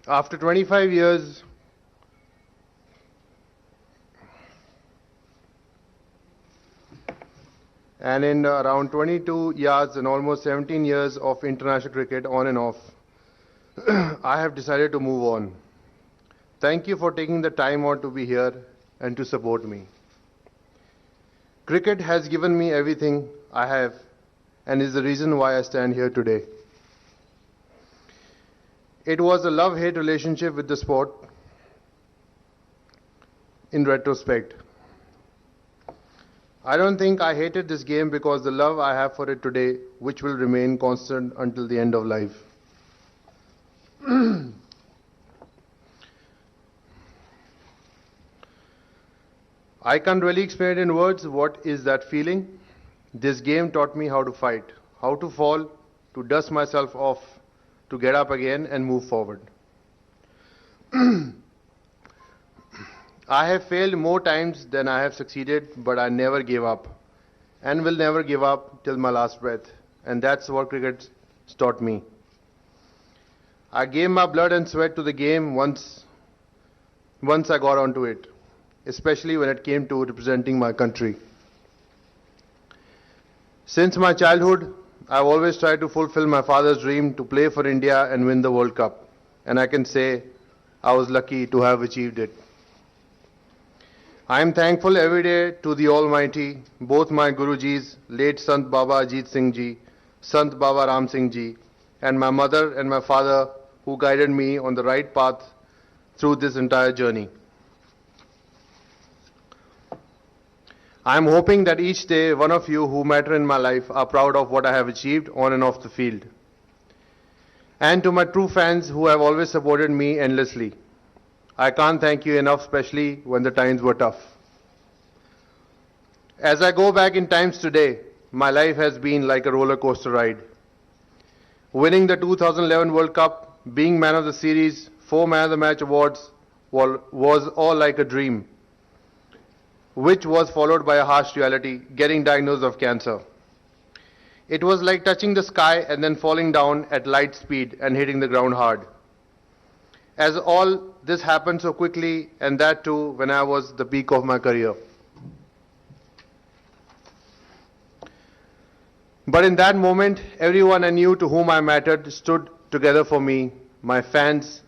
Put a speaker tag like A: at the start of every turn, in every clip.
A: After 25 years, and in around 22 years and almost 17 years of international cricket on and off, I have decided to move on. Thank you for taking the time out to be here and to support me. Cricket has given me everything I have and is the reason why I stand here today. It was a love-hate relationship with the sport in retrospect. I don't think I hated this game because the love I have for it today, which will remain constant until the end of life. I can't really explain it in words what is that feeling. This game taught me how to fight, how to fall, to dust myself off, to get up again and move forward. I have failed more times than I have succeeded, but I never gave up and will never give up till my last breath. And that's what cricket taught me. I gave my blood and sweat to the game once I got onto it, especially when it came to representing my country. Since my childhood, I've always tried to fulfill my father's dream to play for India and win the World Cup. And I can say I was lucky to have achieved it. I am thankful every day to the Almighty, both my Gurujis, late Sant Baba Ajit Singh Ji, Sant Baba Ram Singh Ji, and my mother and my father who guided me on the right path through this entire journey. I am hoping that each day one of you who matter in my life are proud of what I have achieved on and off the field. And to my true fans who have always supported me endlessly, I can't thank you enough, especially when the times were tough. As I go back in times today, my life has been like a roller coaster ride. Winning the 2011 World Cup, being man of the series, 4 man of the match awards was all like a dream, which was followed by a harsh reality, getting diagnosed of cancer. It was like touching the sky and then falling down at light speed and hitting the ground hard. As all this happened so quickly, and that too when I was the peak of my career. But in that moment, everyone I knew to whom I mattered stood together for me, my fans,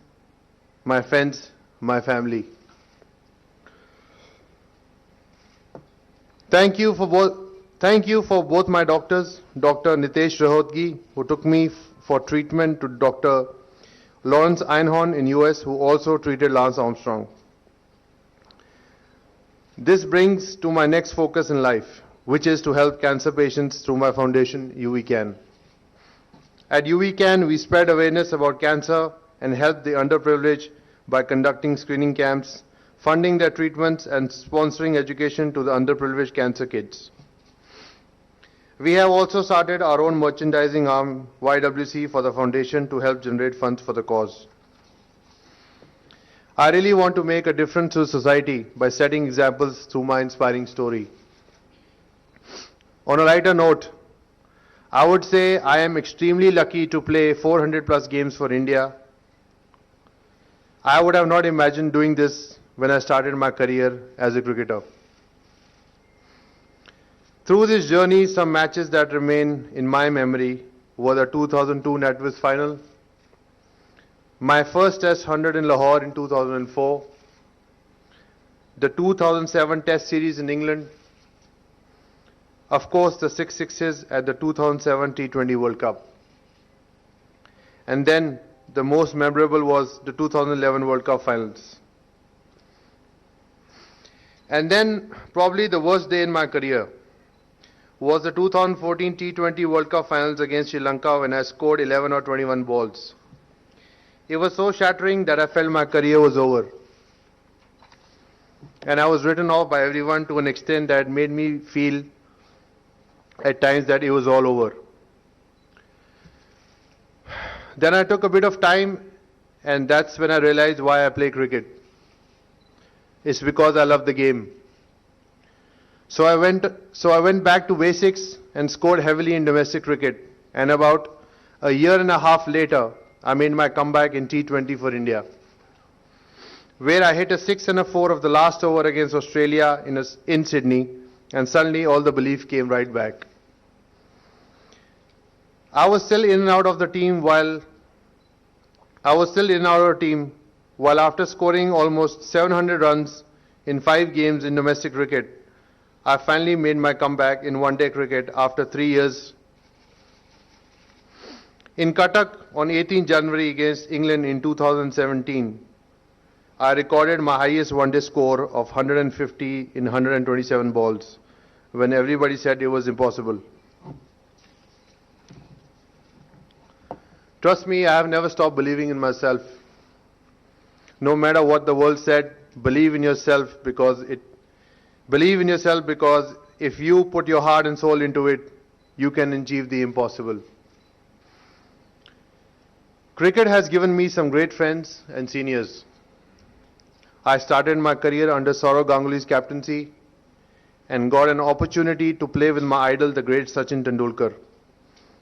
A: my friends, my family. Thank you for both my doctors, Dr. Nitesh Rahotgi, who took me for treatment, to Dr. Lawrence Einhorn in US, who also treated Lance Armstrong. This brings to my next focus in life, which is to help cancer patients through my foundation, Yuvi Can. At Yuvi Can, we spread awareness about cancer and help the underprivileged by conducting screening camps, funding their treatments and sponsoring education to the underprivileged cancer kids. We have also started our own merchandising arm, YWC, for the foundation to help generate funds for the cause. I really want to make a difference to society by setting examples through my inspiring story. On a lighter note, I would say I am extremely lucky to play 400 plus games for India. I would have not imagined doing this when I started my career as a cricketer. Through this journey, some matches that remain in my memory were the 2002 NatWest final, my first Test 100 in Lahore in 2004, the 2007 Test series in England, of course the 6 sixes at the 2007 T20 World Cup, and then the most memorable was the 2011 World Cup finals. And then probably the worst day in my career was the 2014 T20 World Cup finals against Sri Lanka when I scored 11 or 21 balls. It was so shattering that I felt my career was over. And I was written off by everyone to an extent that made me feel at times that it was all over. Then I took a bit of time, and that's when I realized why I play cricket. It's because I love the game. So I went back to basics and scored heavily in domestic cricket. And about a year and a half later, I made my comeback in T20 for India, where I hit a 6 and a 4 of the last over against Australia in Sydney, and suddenly all the belief came right back. I was still in and out of the team while after scoring almost 700 runs in 5 games in domestic cricket, I finally made my comeback in one-day cricket after 3 years. In Cuttack on 18 January against England in 2017, I recorded my highest one-day score of 150 in 127 balls, when everybody said it was impossible. Trust me, I have never stopped believing in myself. No matter what the world said, believe in yourself because if you put your heart and soul into it, you can achieve the impossible. Cricket has given me some great friends and seniors. I started my career under Saurav Ganguly's captaincy and got an opportunity to play with my idol, the great Sachin Tendulkar,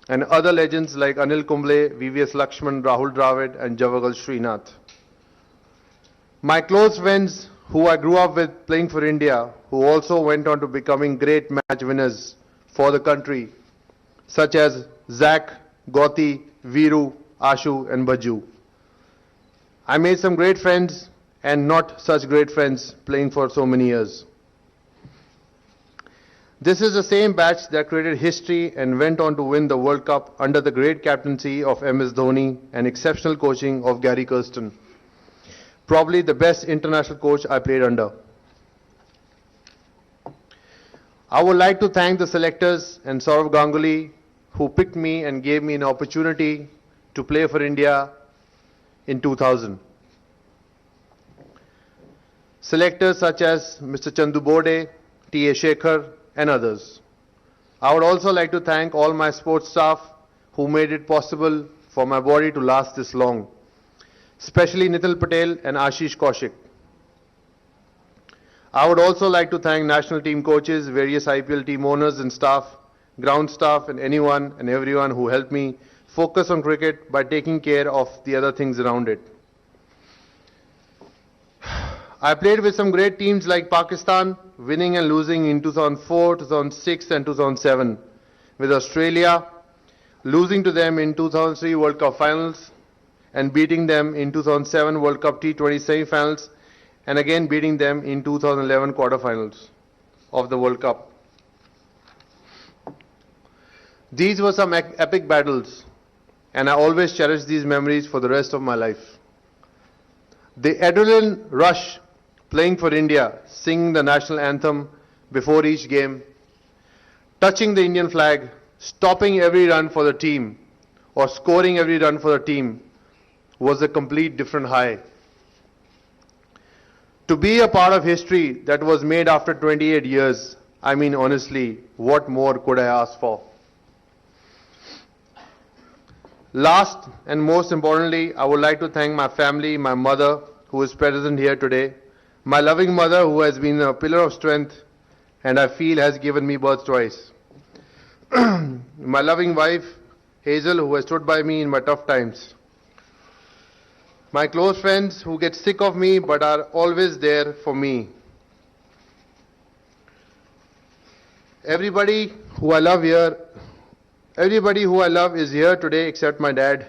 A: and other legends like Anil Kumble, VVS Lakshman, Rahul Dravid, and Javagal Srinath. My close friends who I grew up with playing for India, who also went on to becoming great match winners for the country, such as Zach, Gauti, Viru, Ashu, and Baju. I made some great friends and not such great friends playing for so many years. This is the same batch that created history and went on to win the World Cup under the great captaincy of MS Dhoni and exceptional coaching of Gary Kirsten. Probably the best international coach I played under. I would like to thank the selectors and Saurav Ganguly who picked me and gave me an opportunity to play for India in 2000. Selectors such as Mr. Chandu Bode, T.A. Shekhar, and others. I would also like to thank all my sports staff who made it possible for my body to last this long, especially Nitil Patel and Ashish Kaushik. I would also like to thank national team coaches, various IPL team owners and staff, ground staff, and anyone and everyone who helped me focus on cricket by taking care of the other things around it. I played with some great teams like Pakistan, winning and losing in 2004, 2006 and 2007. With Australia, losing to them in 2003 World Cup finals and beating them in 2007 World Cup T20 semi-finals and again beating them in 2011 quarter-finals of the World Cup. These were some epic battles and I always cherish these memories for the rest of my life. The adrenaline rush playing for India, singing the national anthem before each game, touching the Indian flag, stopping every run for the team or scoring every run for the team was a complete different high. To be a part of history that was made after 28 years, I mean honestly, what more could I ask for? Last and most importantly, I would like to thank my family, my mother who is present here today, my loving mother who has been a pillar of strength and I feel has given me birth twice. My loving wife, Hazel, who has stood by me in my tough times. My close friends who get sick of me but are always there for me. Everybody who I love is here today except my dad.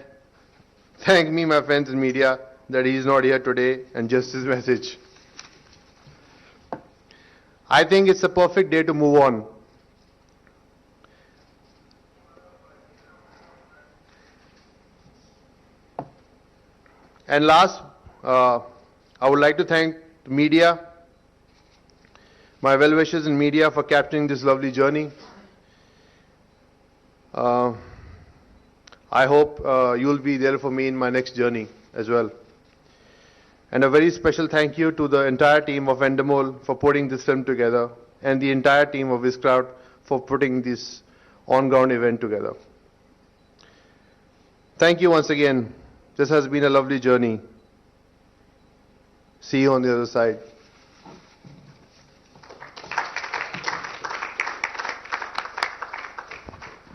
A: Thank me, my friends in media, that he is not here today and just his message. I think it's a perfect day to move on. And last, I would like to thank the media, my well-wishers in media for capturing this lovely journey. I hope you'll be there for me in my next journey as well. And a very special thank you to the entire team of Endemol for putting this film together and the entire team of Viscrout for putting this on-ground event together. Thank you once again. This has been a lovely journey. See you on the other side.